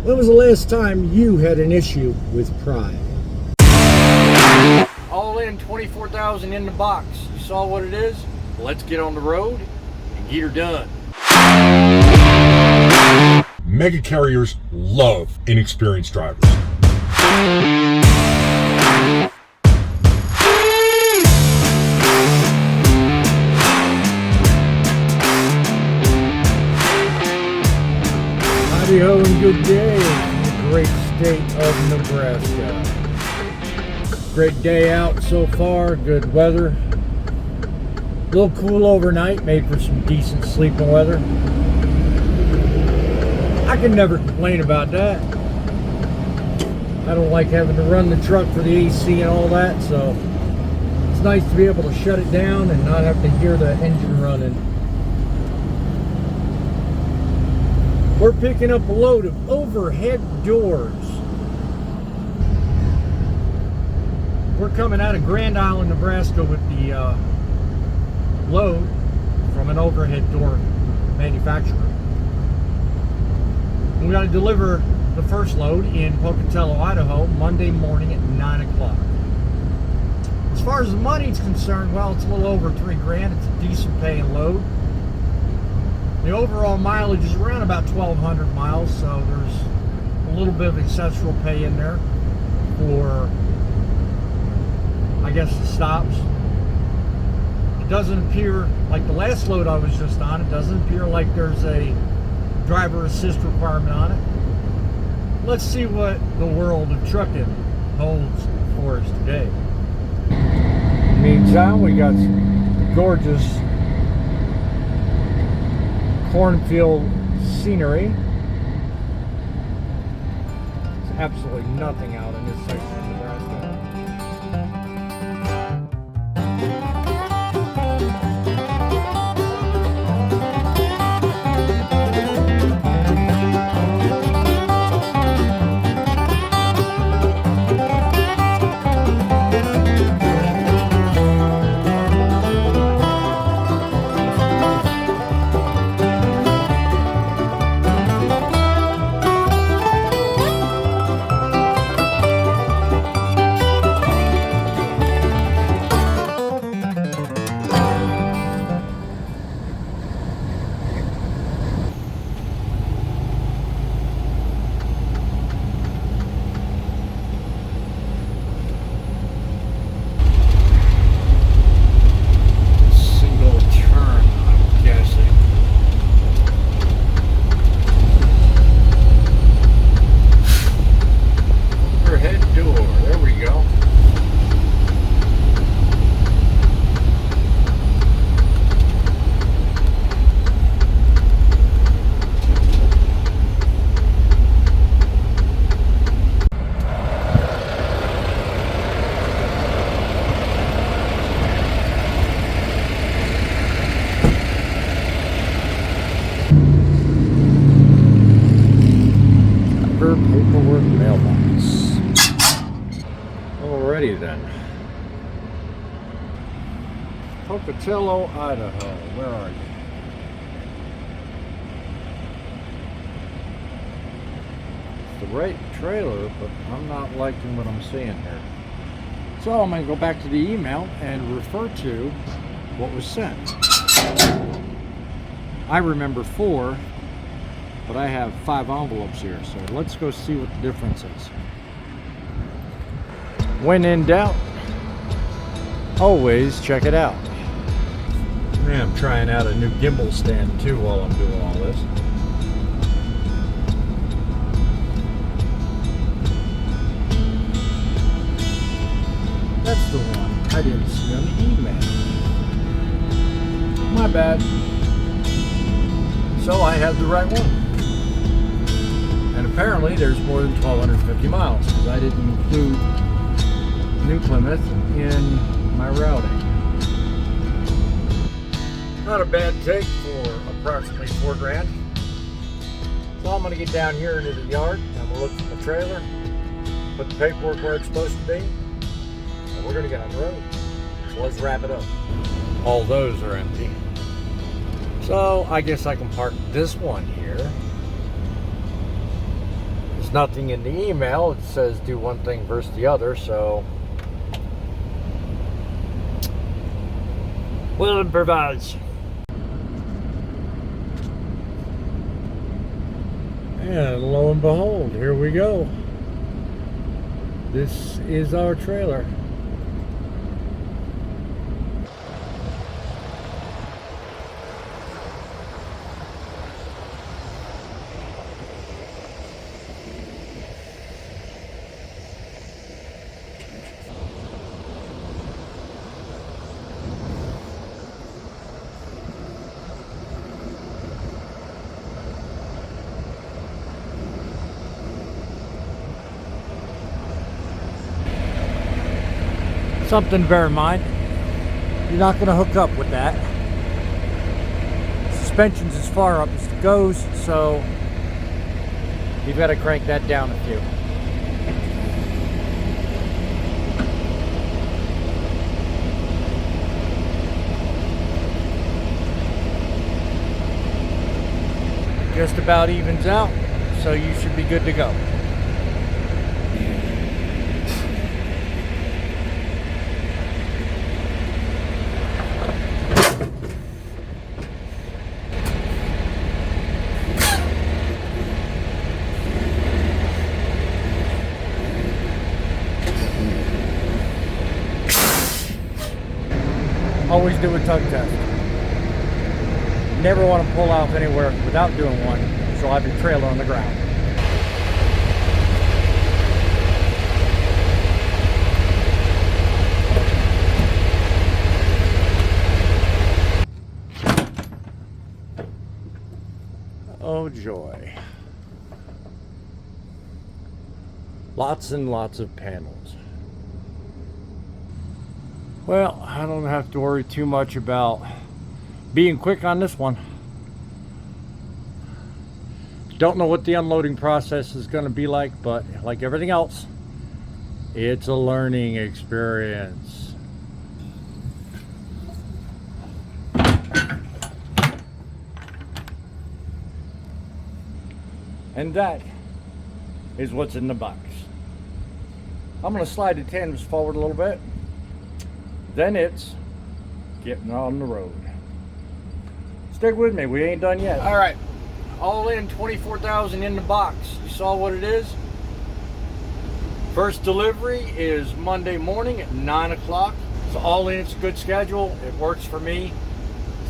When was the last time you had an issue with pride? All in, 24,000 in the box. You saw what it is? Let's get on the road and get her done. Mega carriers love inexperienced drivers. Howdy ho and good day, the great state of Nebraska. Great day out so far, good weather. A little cool overnight, made for some decent sleeping weather. I can never complain about that. I don't like having to run the truck for the AC and all that, so it's nice to be able to shut it down and not have to hear the engine running. We're picking up a load of overhead doors. We're coming out of Grand Island, Nebraska with the load from an overhead door manufacturer. We got to deliver the first load in Pocatello, Idaho, Monday morning at 9 o'clock. As far as the money is concerned, well, it's a little over $3,000. It's a decent paying load. The overall mileage is around about 1,200 miles, so there's a little bit of accessory pay in there for, I guess, the stops. It doesn't appear like the last load I was just on. It doesn't appear like there's a driver assist requirement on it. Let's see what the world of trucking holds for us today. Meantime, we got some gorgeous cornfield scenery. There's absolutely nothing out in this section of Nebraska. Paperwork mailbox. Alrighty then. Pocatello, Idaho. Where are you? It's the right trailer, but I'm not liking what I'm seeing here. So I'm going to go back to the email and refer to what was sent. I remember 4. But I have 5 envelopes here, so let's go see what the difference is. When in doubt, always check it out. Yeah, I'm trying out a new gimbal stand too while I'm doing all this. That's the one I didn't see on the email. My bad. So I have the right one. And apparently there's more than 1,250 miles because I didn't include New Plymouth in my routing. Not a bad take for approximately $4,000. So I'm going to get down here into the yard. I'm going to look for the trailer, put the paperwork where it's supposed to be, and we're going to get on the road. So let's wrap it up. All those are empty. So I guess I can park this one here. There's nothing in the email. It says do one thing versus the other, so we'll improvise. And lo and behold, here we go. This is our trailer. Something to bear in mind, you're not going to hook up with that. Suspension's as far up as it goes, so you've got to crank that down a few. Just about evens out, so you should be good to go. Always do a tug test. Never want to pull off anywhere without doing one, so I'll have your trailer on the ground. Oh joy. Lots and lots of panels. Well, I don't have to worry too much about being quick on this one. Don't know what the unloading process is going to be like, but like everything else, it's a learning experience. And that is what's in the box. I'm going to slide the tandems forward a little bit. Then it's getting on the road. Stick with me, we ain't done yet. All right, all in, 24,000 in the box. You saw what it is? First delivery is Monday morning at 9 o'clock. So all in, it's a good schedule. It works for me.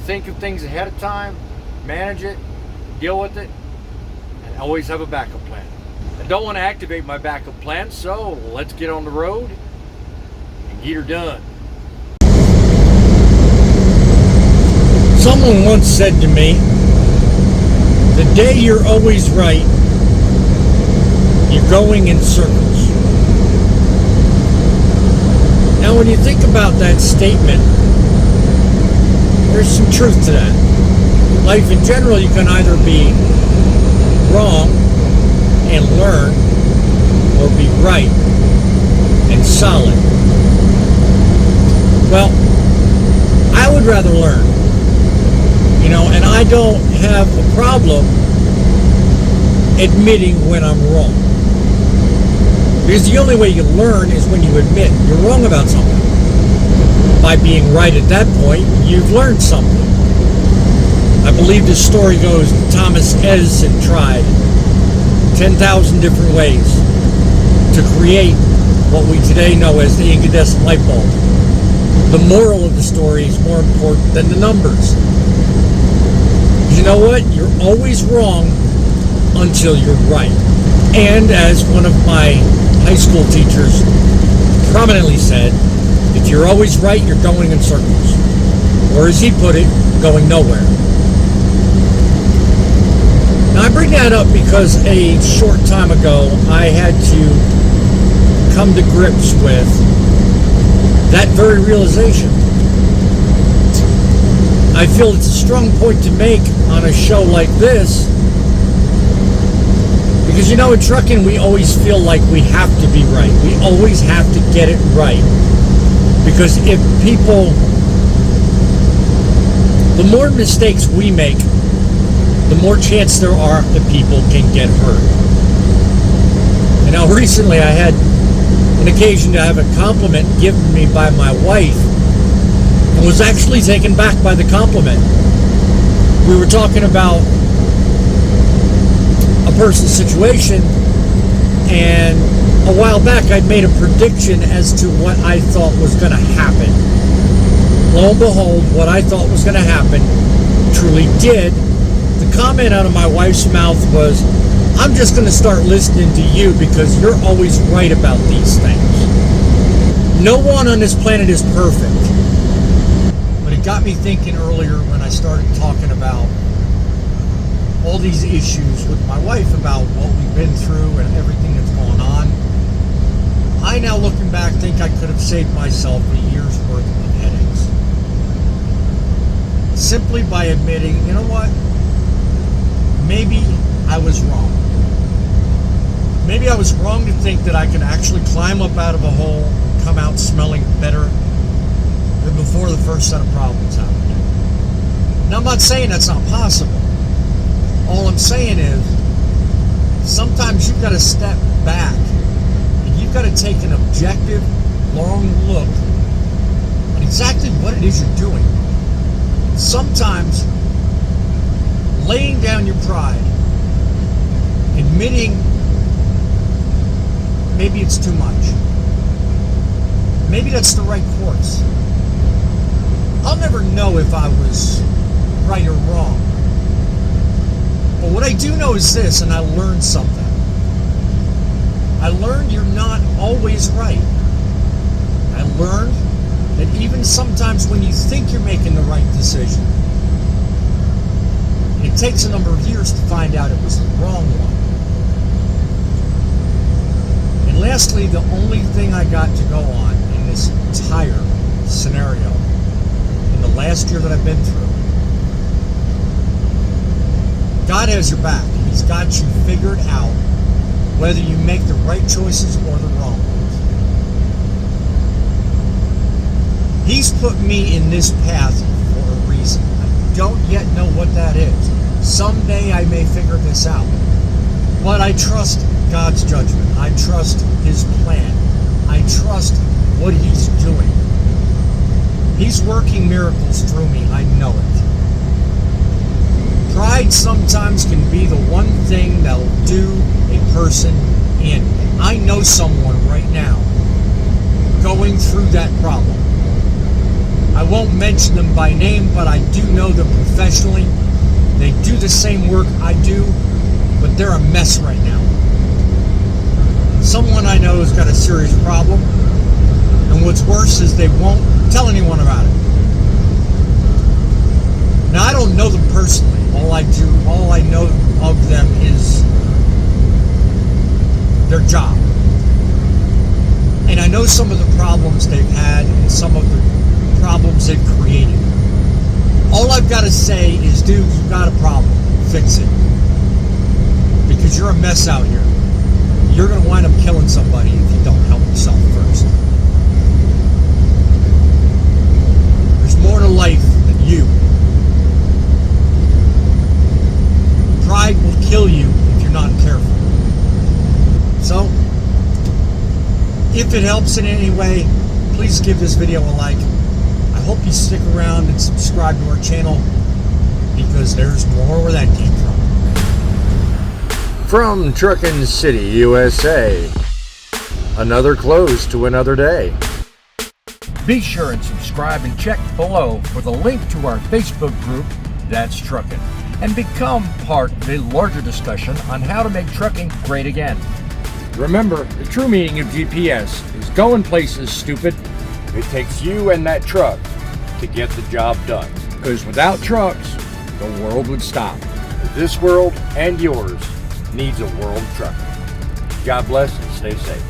Think of things ahead of time, manage it, deal with it, and always have a backup plan. I don't want to activate my backup plan, so let's get on the road and get her done. Someone once said to me, the day you're always right, you're going in circles. Now when you think about that statement, there's some truth to that. Life in general, you can either be wrong and learn, or be right and solid. Well, I would rather learn. And I don't have a problem admitting when I'm wrong. Because the only way you learn is when you admit you're wrong about something. By being right at that point, you've learned something. I believe the story goes that Thomas Edison tried 10,000 different ways to create what we today know as the incandescent light bulb. The moral of the story is more important than the numbers. You know what? You're always wrong until you're right. And as one of my high school teachers prominently said, if you're always right, you're going in circles. Or as he put it, going nowhere. Now I bring that up because a short time ago I had to come to grips with that very realization. I feel it's a strong point to make on a show like this because, in trucking we always feel like we have to be right. We always have to get it right. Because if people, the more mistakes we make, the more chance there are that people can get hurt. recently I had an occasion to have a compliment given me by my wife and was actually taken back by the compliment. We were talking about a person's situation, and a while back I'd made a prediction as to what I thought was going to happen. Lo and behold, what I thought was going to happen truly did. The comment out of my wife's mouth was, "I'm just going to start listening to you because you're always right about these things." No one on this planet is perfect. But it got me thinking earlier when I started talking about all these issues with my wife about what we've been through and everything that's going on. I now, looking back, think I could have saved myself a year's worth of headaches. Simply by admitting, you know what? Maybe I was wrong. Maybe I was wrong to think that I could actually climb up out of a hole and come out smelling better than before the first set of problems happened. Now, I'm not saying that's not possible. All I'm saying is, sometimes you've got to step back and you've got to take an objective, long look at exactly what it is you're doing. Sometimes laying down your pride, admitting maybe it's too much, maybe that's the right course. I'll never know if I was right or wrong. But what I do know is this, and I learned something. I learned you're not always right. I learned that even sometimes when you think you're making the right decision, it takes a number of years to find out it was the wrong one. And lastly, the only thing I got to go on in this entire scenario, in the last year that I've been through, God has your back. He's got you figured out whether you make the right choices or the wrong ones. He's put me in this path for a reason. I don't yet know what that is. Someday I may figure this out. But I trust God's judgment. I trust His plan. I trust what He's doing. He's working miracles through me. I know it. Pride sometimes can be the one thing that'll do a person in. I know someone right now going through that problem. I won't mention them by name, but I do know them professionally. They do the same work I do, but they're a mess right now. Someone I know has got a serious problem, and what's worse is they won't tell anyone about it. Now, I don't know them personally. All I know of them is their job. And I know some of the problems they've had and some of the problems they've created. All I've got to say is, dude, you've got a problem. Fix it. Because you're a mess out here. You're going to wind up killing somebody if you don't help yourself first. There's more to life than you. Pride will kill you if you're not careful. So, if it helps in any way, please give this video a like. I hope you stick around and subscribe to our channel because there's more where that came from. From Truckin City, USA, another close to another day. Be sure and subscribe and check below for the link to our Facebook group, That's Truckin', and become part of a larger discussion on how to make trucking great again. Remember, the true meaning of GPS is going places, stupid. It takes you and that truck to get the job done. Because without trucks, the world would stop. This world and yours needs a world of trucking. God bless and stay safe.